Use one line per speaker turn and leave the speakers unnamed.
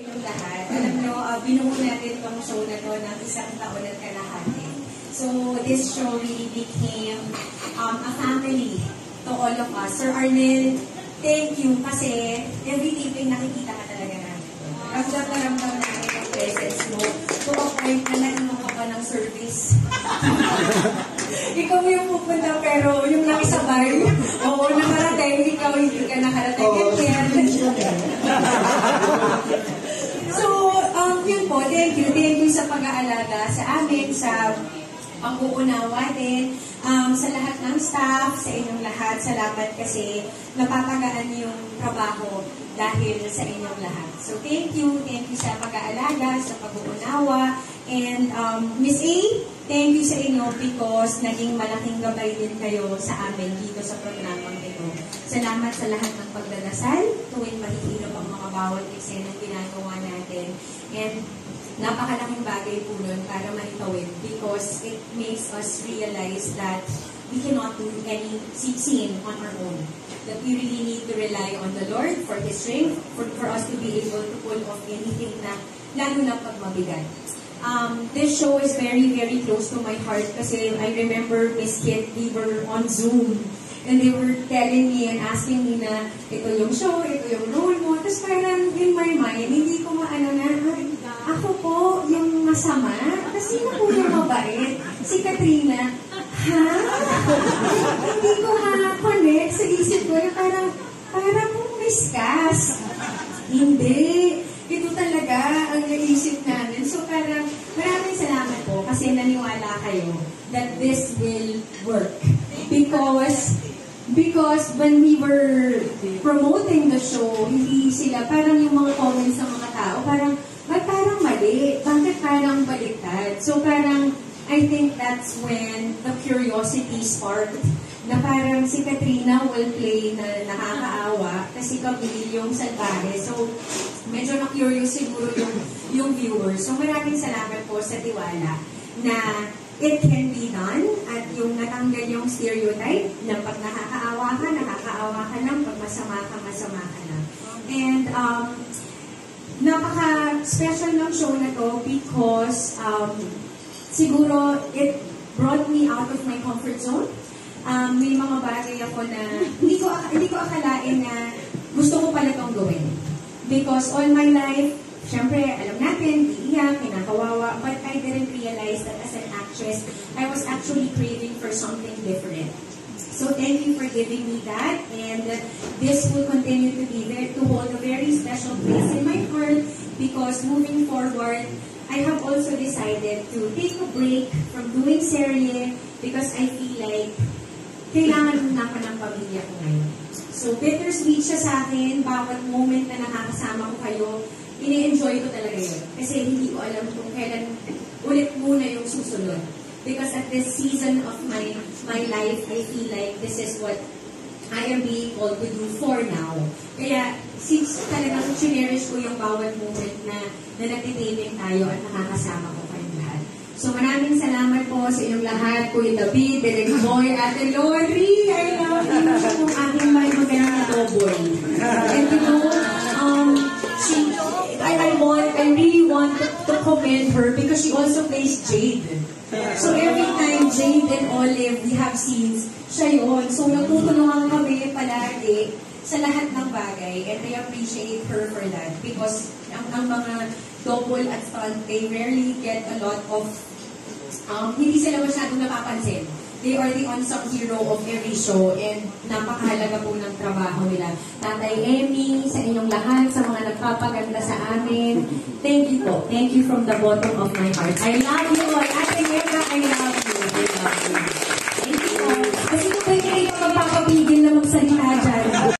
Yung lahat. Alam nyo, binuo natin itong show na to ng 1 taon at kalahati. So, this show really became a family to all of us. Sir Arnel, thank you kasi every taping nakikita ka talaga namin. Ramdam na ramdam namin ang presence mo. To a point na nainom ka pa ng service. Ikaw yung pupunta pero yung nakisabay, oo, nakarating, ikaw hindi ka nakarating. So, yun po, thank you. Thank you sa pag-aalaga sa amin, sa pag-uunawa din, sa lahat ng staff, sa inyong lahat. Salamat kasi napatagaan yung trabaho dahil sa inyong lahat. So, thank you sa pag-aalaga, sa pag-uunawa. And Miss A, thank you sa inyo because naging malaking gabay din kayo sa amin dito sa programang ito. Salamat sa lahat ng pagdadasal, tuwing mahihirap ang mga bawat eksenang ginagawa natin. And napakalaking bagay po nun para maitawid because it makes us realize that we cannot do any scene on our own. That we really need to rely on the Lord for His strength, for us to be able to pull off anything na, lalo na pag mabigat. This show is very, very close to my heart kasi I remember Miss Kit, we were on Zoom and they were telling me and asking me na ito yung show, ito yung role mo. Tapos parang in my mind, hindi ko maano na, ako po yung masama? Kasi sino po yung mabait? Si Katrina. Ha? Hindi ko connect sa isip ko na parang miscast. Hindi. Ito talaga ang naisip namin. So parang maraming salamat po kasi naniwala kayo that this will work. Because when we were promoting the show, hindi sila, parang yung mga comments ng mga tao, parang mali? Bakit parang baliktad? So parang, I think that's when the curiosity sparked na parang si Katrina will play na nakakaawa kasi Camille yung salbahe. So, medyo na-curious siguro yung viewers. So, maraming salamat po sa tiwala na it can be done at yung natanggal yung stereotype na pag nakakaawa ka lang, pag masama ka lang. And, napaka-special ng show na to because siguro it brought me out of my comfort zone. May mga bagay ako na hindi ko akalain na gusto ko pala itong gawin. Because all my life, syempre, alam natin, iiyak, kinakawawa, but I didn't realize that as an actress, I was actually craving for something different. So thank you for giving me that, and this will continue to be there to hold a very special place in my heart because moving forward, I have also decided to take a break from doing serye because I feel like kailangan na ako ng pamilya ko ngayon. So bittersweet siya sa akin, bawat moment na nakakasama ko kayo, ini-enjoy ko talaga yun. Kasi hindi ko alam kung kailan ulit muna yung susunod. Because at this season of my life, I feel like this is what I am being called to do for now. Kaya, since talagang cherish ko yung bawat moment na nagtitaping tayo at nakakasama ko kayong lahat. So maraming salamat po sa inyong lahat, Kuya David, Direk Boy, Ate Lori, I love you, yung aking magandang na double. And you know, I really want to commend her because she also plays Jade. So every time Jade and Olive, we have scenes, siya yun. So natutulungan kami palagi sa lahat ng bagay and I appreciate her for that because ang mga double at stunt, they rarely get a lot of, hindi sila masyadong napapansin. They are the unsung hero of every show and napakahalaga po ng trabaho nila. Tatay Emmy, sa inyong lahat, sa mga nagpapaganda sa amin, thank you po. Thank you from the bottom of my heart. I love you all.